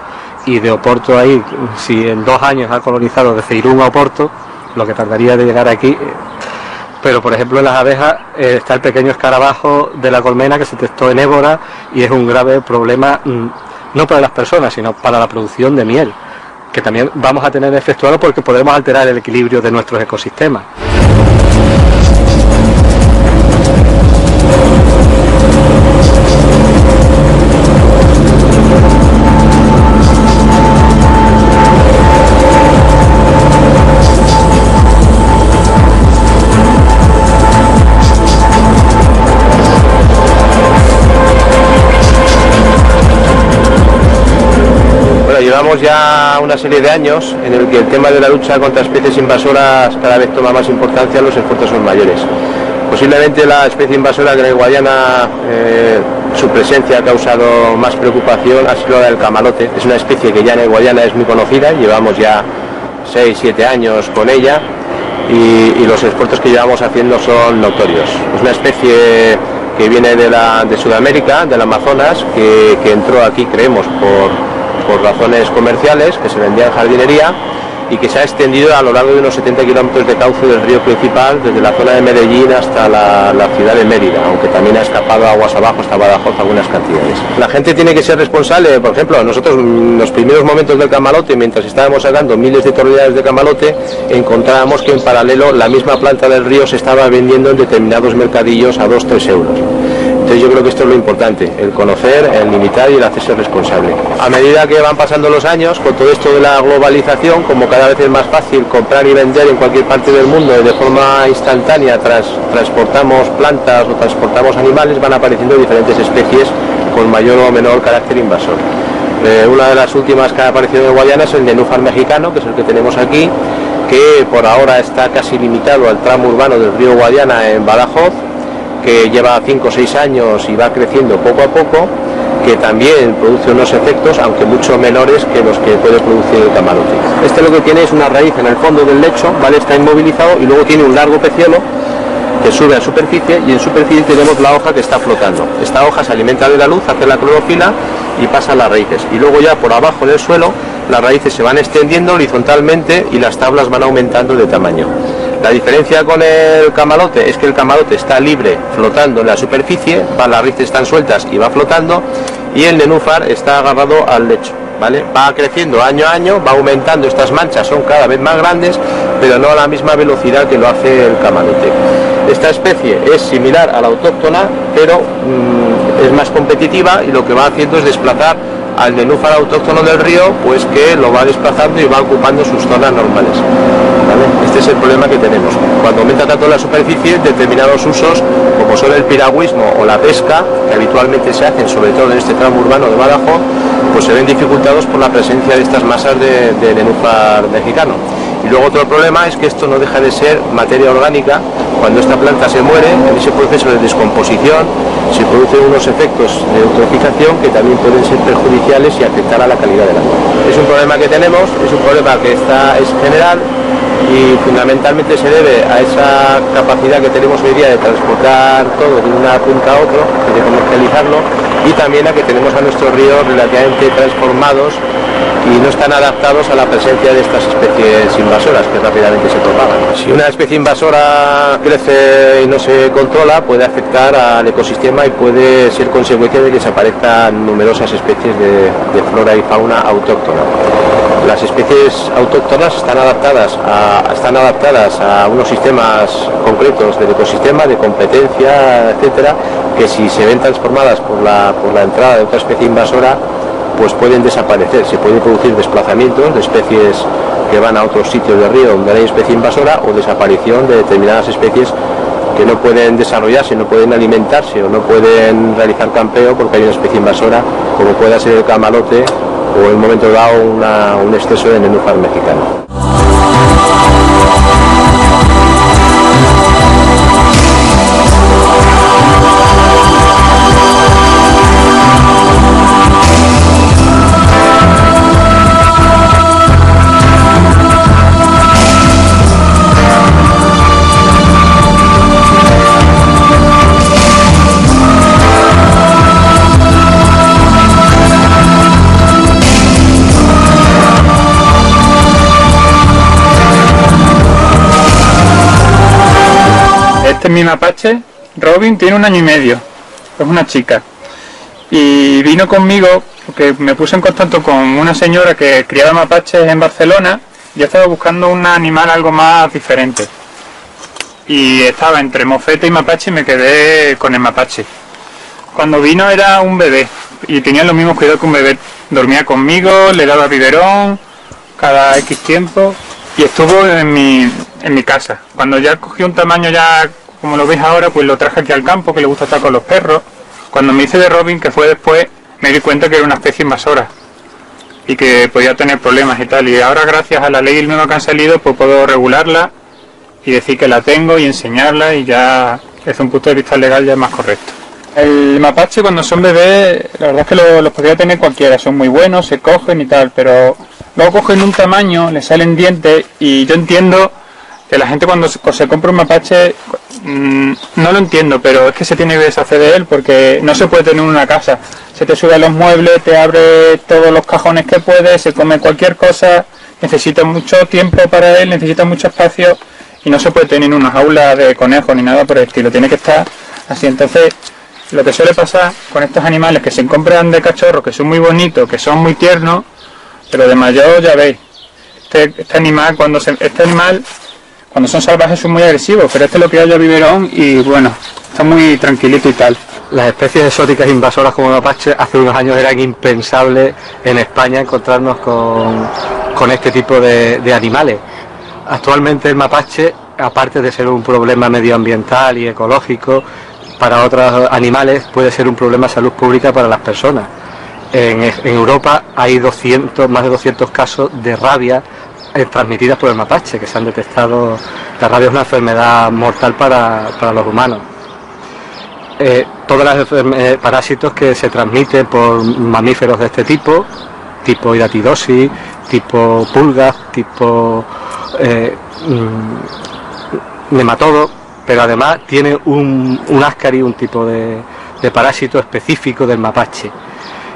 y de Oporto ahí, si en 2 años ha colonizado desde Irún a Oporto, lo que tardaría de llegar aquí. Pero por ejemplo en las abejas está el pequeño escarabajo de la colmena que se detectó en Évora, y es un grave problema no para las personas, sino para la producción de miel, que también vamos a tener efectuado porque podemos alterar el equilibrio de nuestros ecosistemas. Llevamos ya una serie de años en el que el tema de la lucha contra especies invasoras cada vez toma más importancia, los esfuerzos son mayores. Posiblemente la especie invasora que en el Guadiana su presencia ha causado más preocupación ha sido la del camalote. Es una especie que ya en el Guadiana es muy conocida, llevamos ya 6-7 años con ella y los esfuerzos que llevamos haciendo son notorios. Es una especie que viene de Sudamérica, del Amazonas, que entró aquí, creemos, por razones comerciales, que se vendía en jardinería y que se ha extendido a lo largo de unos 70 kilómetros de cauce del río principal, desde la zona de Medellín hasta la ciudad de Mérida, aunque también ha escapado aguas abajo hasta Badajoz algunas cantidades. La gente tiene que ser responsable. Por ejemplo, nosotros en los primeros momentos del camalote, mientras estábamos sacando miles de toneladas de camalote, encontrábamos que en paralelo la misma planta del río se estaba vendiendo en determinados mercadillos a 2-3 euros. Entonces yo creo que esto es lo importante, el conocer, el limitar y el hacerse responsable. A medida que van pasando los años, con todo esto de la globalización, como cada vez es más fácil comprar y vender en cualquier parte del mundo de forma instantánea, transportamos plantas o transportamos animales, van apareciendo diferentes especies con mayor o menor carácter invasor. Una de las últimas que ha aparecido en Guadiana es el nenúfar mexicano, que es el que tenemos aquí, que por ahora está casi limitado al tramo urbano del río Guadiana en Badajoz, que lleva 5 o 6 años y va creciendo poco a poco, que también produce unos efectos, aunque mucho menores que los que puede producir el camalote. Este lo que tiene es una raíz en el fondo del lecho, ¿vale? Está inmovilizado y luego tiene un largo peciolo que sube a superficie, y en superficie tenemos la hoja que está flotando. Esta hoja se alimenta de la luz, hace la clorofila y pasa a las raíces. Y luego ya por abajo en el suelo las raíces se van extendiendo horizontalmente y las tablas van aumentando de tamaño. La diferencia con el camalote es que el camalote está libre flotando en la superficie, las raíces están sueltas y va flotando, y el nenúfar está agarrado al lecho, ¿vale? Va creciendo año a año, va aumentando, estas manchas son cada vez más grandes, pero no a la misma velocidad que lo hace el camalote. Esta especie es similar a la autóctona, pero es más competitiva, y lo que va haciendo es desplazar al nenúfar autóctono del río, pues que lo va desplazando y va ocupando sus zonas normales, ¿vale? Este es el problema que tenemos. Cuando aumenta tanto la superficie, determinados usos, como son el piragüismo o la pesca, que habitualmente se hacen sobre todo en este tramo urbano de Badajoz, pues se ven dificultados por la presencia de estas masas de nenúfar mexicano. Y luego otro problema es que esto no deja de ser materia orgánica. Cuando esta planta se muere, en ese proceso de descomposición se producen unos efectos de eutrofización que también pueden ser perjudiciales y afectar a la calidad del agua. Es un problema que tenemos, es un problema que es general, y fundamentalmente se debe a esa capacidad que tenemos hoy día de transportar todo de una punta a otro, de comercializarlo, y también a que tenemos a nuestros ríos relativamente transformados y no están adaptados a la presencia de estas especies invasoras que rápidamente se propagan. Si una especie invasora crece y no se controla, puede afectar al ecosistema y puede ser consecuencia de que desaparezcan numerosas especies de flora y fauna autóctona. Las especies autóctonas están adaptadas a unos sistemas concretos del ecosistema, de competencia, etcétera, que si se ven transformadas por la entrada de otra especie invasora, pues pueden desaparecer. Se pueden producir desplazamientos de especies que van a otros sitios del río donde hay especie invasora, o desaparición de determinadas especies que no pueden desarrollarse, no pueden alimentarse o no pueden realizar campeo porque hay una especie invasora, como pueda ser el camalote, o en un momento dado un exceso de nenúfar mexicano. Este es mi mapache. Robin tiene 1 año y medio, es una chica, y vino conmigo porque me puse en contacto con una señora que criaba mapaches en Barcelona. Yo estaba buscando un animal algo más diferente, y estaba entre mofete y mapache, y me quedé con el mapache. Cuando vino era un bebé y tenía los mismos cuidados que un bebé. Dormía conmigo, le daba biberón cada X tiempo, y estuvo en mi casa. Cuando ya cogió un tamaño ya como lo veis ahora, pues lo traje aquí al campo, que le gusta estar con los perros. Cuando me hice de Robin, que fue después, me di cuenta que era una especie invasora y que podía tener problemas y tal, y ahora gracias a la ley nueva que han salido, pues puedo regularla y decir que la tengo y enseñarla, y ya desde un punto de vista legal ya es más correcto. El mapache, cuando son bebés, la verdad es que los podría tener cualquiera, son muy buenos, se cogen y tal, pero luego cogen un tamaño, le salen dientes, y yo entiendo que la gente cuando se compra un mapache, no lo entiendo, pero es que se tiene que deshacer de él, porque no se puede tener en una casa. Se te sube a los muebles, te abre todos los cajones que puede, se come cualquier cosa, necesita mucho tiempo para él, necesita mucho espacio, y no se puede tener en una jaula de conejo ni nada por el estilo, tiene que estar así. Entonces, lo que suele pasar con estos animales que se compran de cachorro, que son muy bonitos, que son muy tiernos, pero de mayor ya veis, este animal cuando son salvajes son muy agresivos, pero este lo cría yo a biberón y bueno, está muy tranquilito y tal. Las especies exóticas invasoras como mapache hace unos años eran impensables en España encontrarnos con este tipo de animales. Actualmente el mapache, aparte de ser un problema medioambiental y ecológico para otros animales, puede ser un problema de salud pública para las personas. En Europa hay más de 200 casos de rabia transmitidas por el mapache, que se han detectado. La rabia es una enfermedad mortal para los humanos. Todos los parásitos que se transmiten por mamíferos de este tipo hidatidosis, tipo pulgas, tipo nematodo, pero además tiene un ascaris, un tipo de parásito específico del mapache.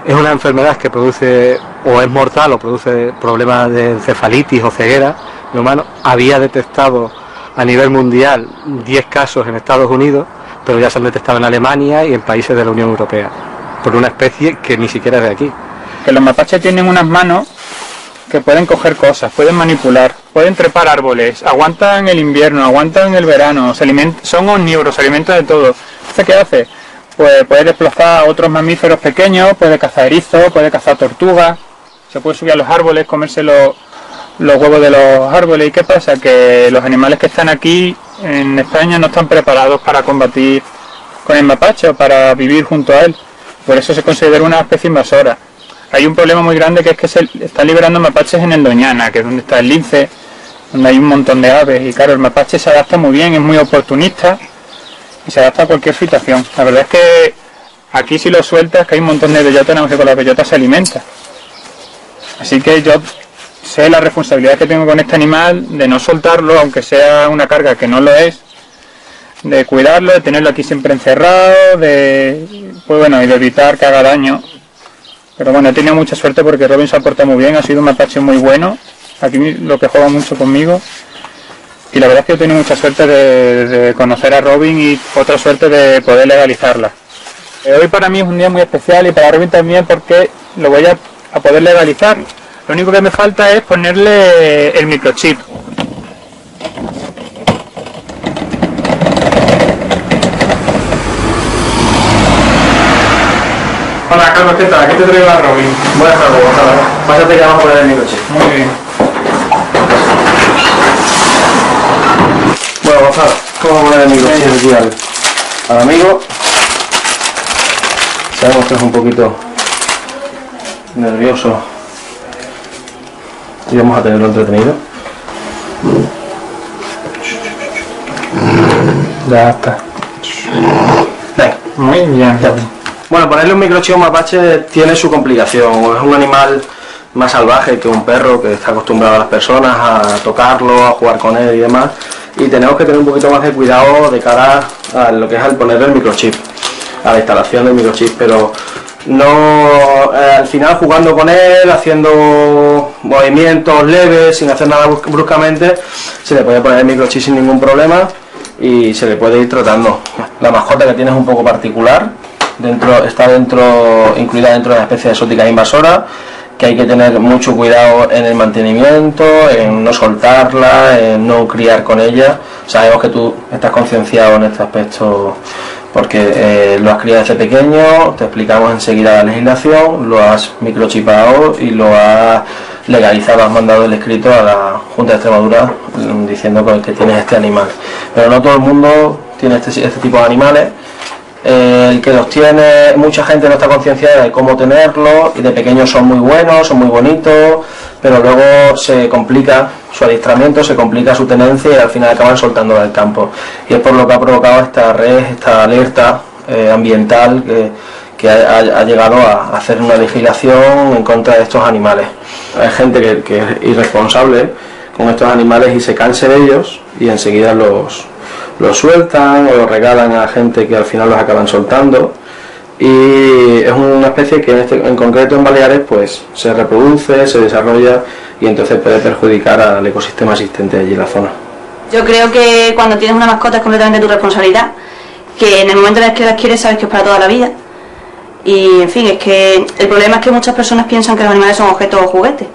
Es una enfermedad que produce, o es mortal, o produce problemas de encefalitis o ceguera en humanos. Había detectado a nivel mundial 10 casos en Estados Unidos, pero ya se han detectado en Alemania y en países de la Unión Europea, por una especie que ni siquiera es de aquí. Que los mapaches tienen unas manos que pueden coger cosas, pueden manipular, pueden trepar árboles, aguantan el invierno, aguantan el verano, son omnívoros, se alimentan de todo. ¿Qué hace? Pues puede desplazar a otros mamíferos pequeños, puede cazar erizos, puede cazar tortugas, se puede subir a los árboles, comerse los huevos de los árboles. ¿Y qué pasa? Que los animales que están aquí en España no están preparados para combatir con el mapache o para vivir junto a él. Por eso se considera una especie invasora. Hay un problema muy grande, que es que se están liberando mapaches en el Doñana, que es donde está el lince, donde hay un montón de aves. Y claro, el mapache se adapta muy bien, es muy oportunista y se adapta a cualquier situación. La verdad es que aquí si lo sueltas, que hay un montón de bellotas, nada más que con las bellotas se alimenta. Así que yo sé la responsabilidad que tengo con este animal, de no soltarlo, aunque sea una carga que no lo es, de cuidarlo, de tenerlo aquí siempre encerrado, pues bueno, y de evitar que haga daño. Pero bueno, he tenido mucha suerte porque Robin se ha portado muy bien, ha sido un mapache muy bueno, aquí lo que juega mucho conmigo. Y la verdad es que he tenido mucha suerte de conocer a Robin y otra suerte de poder legalizarla. Hoy para mí es un día muy especial y para Robin también, porque lo voy a poder legalizar. Lo único que me falta es ponerle el microchip. Hola Carlos, ¿qué tal? ¿Qué te traigo a Robin? Buenas tardes, Gonzalo. Pásate que vamos a poner el microchip. Muy bien. Bueno, Gonzalo, ¿cómo vamos a poner el microchip aquí al amigo? Sabemos que es un poquito nervioso y vamos a tenerlo entretenido. Ya está. Venga. Muy bien. Ya está. Bueno, ponerle un microchip a un mapache tiene su complicación. Es un animal más salvaje que un perro, que está acostumbrado a las personas a tocarlo, a jugar con él y demás. Y tenemos que tener un poquito más de cuidado de cara a lo que es al ponerle el microchip, a la instalación del microchip, pero no al final jugando con él, haciendo movimientos leves, sin hacer nada bruscamente, se le puede poner el microchip sin ningún problema y se le puede ir tratando. La mascota que tiene es un poco particular, está incluida dentro de una especie de exótica invasora, que hay que tener mucho cuidado en el mantenimiento, en no soltarla, en no criar con ella. Sabemos que tú estás concienciado en este aspecto porque lo has criado desde pequeño, te explicamos enseguida la legislación, lo has microchipado y lo has legalizado, has mandado el escrito a la Junta de Extremadura diciendo que tienes este animal. Pero no todo el mundo tiene este tipo de animales. El que los tiene, mucha gente no está concienciada de cómo tenerlos y de pequeños son muy buenos, son muy bonitos, pero luego se complica su adiestramiento, se complica su tenencia y al final acaban soltándolo del campo. Y es por lo que ha provocado esta red, esta alerta ambiental que ha llegado a hacer una legislación en contra de estos animales. Hay gente que es irresponsable con estos animales y se canse de ellos y enseguida los sueltan o los regalan a gente que al final los acaban soltando, y es una especie que en concreto en Baleares pues se reproduce, se desarrolla y entonces puede perjudicar al ecosistema existente allí en la zona. Yo creo que cuando tienes una mascota es completamente tu responsabilidad, que en el momento en el que la adquieres sabes que es para toda la vida, y en fin, es que el problema es que muchas personas piensan que los animales son objetos o juguetes,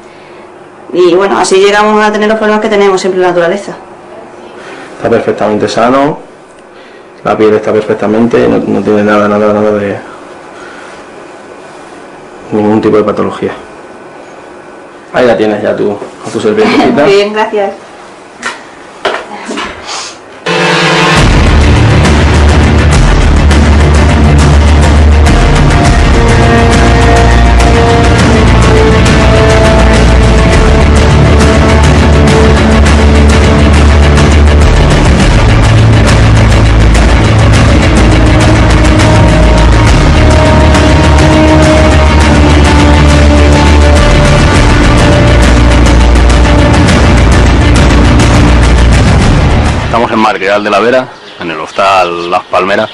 y bueno, así llegamos a tener los problemas que tenemos siempre en la naturaleza. Está perfectamente sano, la piel está perfectamente, no tiene nada de ningún tipo de patología. Ahí la tienes ya tu servilleta. Bien, gracias. Estamos en Marquesal de la Vera, en el hostal Las Palmeras,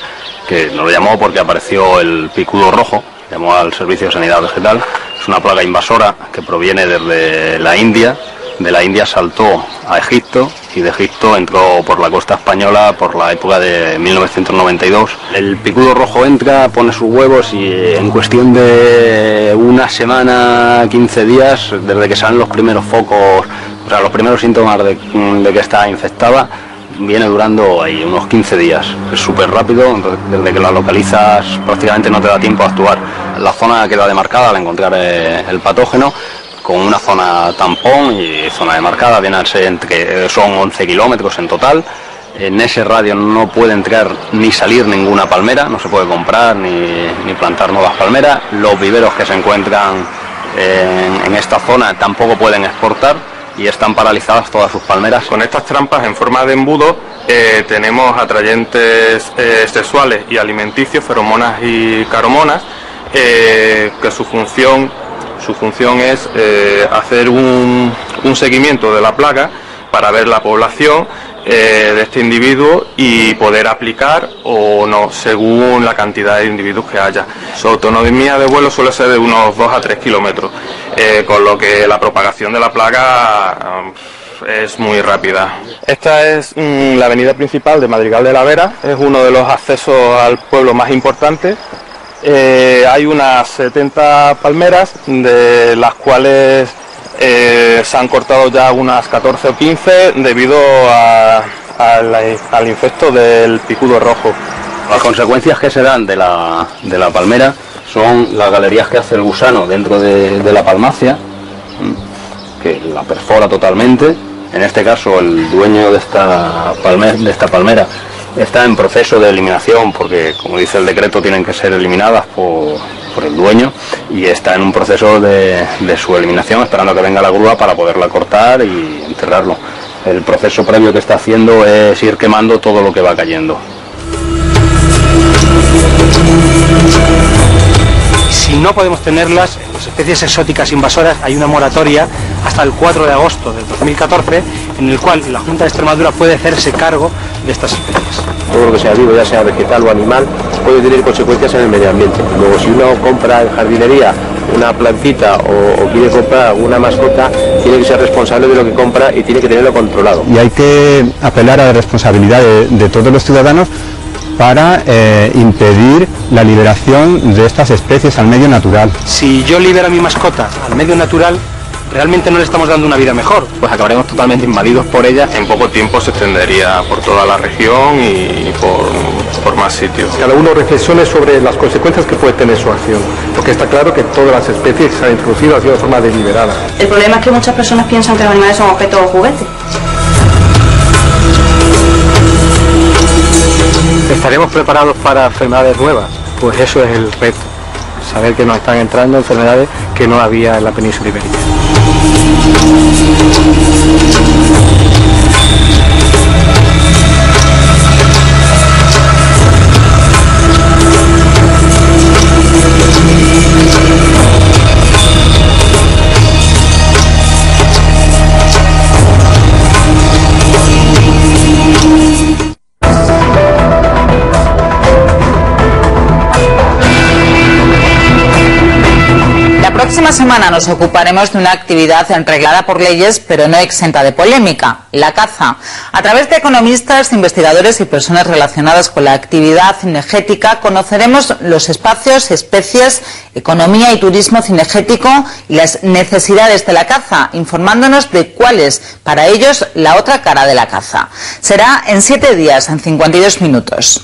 que nos lo llamó porque apareció el picudo rojo, llamó al Servicio de Sanidad Vegetal. Es una plaga invasora que proviene desde la India. De la India saltó a Egipto y de Egipto entró por la costa española por la época de 1992. El picudo rojo entra, pone sus huevos y en cuestión de una semana, 15 días, desde que salen los primeros focos, o sea, los primeros síntomas de que está infectada, viene durando ahí unos 15 días. Es súper rápido, desde que la localizas prácticamente no te da tiempo a actuar. La zona queda demarcada al encontrar el patógeno, con una zona tampón y zona demarcada, viene a ser son 11 kilómetros en total. En ese radio no puede entrar ni salir ninguna palmera, no se puede comprar ni plantar nuevas palmeras. Los viveros que se encuentran en esta zona tampoco pueden exportar y están paralizadas todas sus palmeras. Con estas trampas en forma de embudo tenemos atrayentes sexuales y alimenticios, feromonas y caromonas, que su función es hacer un seguimiento de la plaga para ver la población de este individuo y poder aplicar o no según la cantidad de individuos que haya. Su autonomía de vuelo suele ser de unos 2 a 3 kilómetros, con lo que la propagación de la plaga es muy rápida. Esta es la avenida principal de Madrigal de la Vera, es uno de los accesos al pueblo más importantes. Hay unas 70 palmeras, de las cuales se han cortado ya unas 14 o 15 debido al infecto del picudo rojo. Las consecuencias que se dan de la palmera son las galerías que hace el gusano dentro de la palmacia, que la perfora totalmente. En este caso el dueño de esta palmera está en proceso de eliminación porque, como dice el decreto, tienen que ser eliminadas por el dueño y está en un proceso de su eliminación, esperando que venga la grúa para poderla cortar y enterrarlo. El proceso previo que está haciendo es ir quemando todo lo que va cayendo. Si no podemos tenerlas, las especies exóticas invasoras, hay una moratoria hasta el 4 de agosto del 2014 en el cual la Junta de Extremadura puede hacerse cargo de estas especies. Todo lo que sea vivo, ya sea vegetal o animal, puede tener consecuencias en el medio ambiente. Luego, si uno compra en jardinería una plantita o quiere comprar una mascota, tiene que ser responsable de lo que compra y tiene que tenerlo controlado. Y hay que apelar a la responsabilidad de todos los ciudadanos para impedir la liberación de estas especies al medio natural. Si yo libero a mi mascota al medio natural, realmente no le estamos dando una vida mejor. Pues acabaremos totalmente invadidos por ella. En poco tiempo se extendería por toda la región y por más sitios. Cada uno reflexione sobre las consecuencias que puede tener su acción, porque está claro que todas las especies que se han introducido han sido de forma deliberada. El problema es que muchas personas piensan que los animales son objetos o juguetes. ¿Estaremos preparados para enfermedades nuevas? Pues eso es el reto, saber que nos están entrando enfermedades que no había en la península ibérica. La próxima semana nos ocuparemos de una actividad reglada por leyes, pero no exenta de polémica, la caza. A través de economistas, investigadores y personas relacionadas con la actividad cinegética, conoceremos los espacios, especies, economía y turismo cinegético y las necesidades de la caza, informándonos de cuál es para ellos la otra cara de la caza. Será en 7 días, en 52 minutos.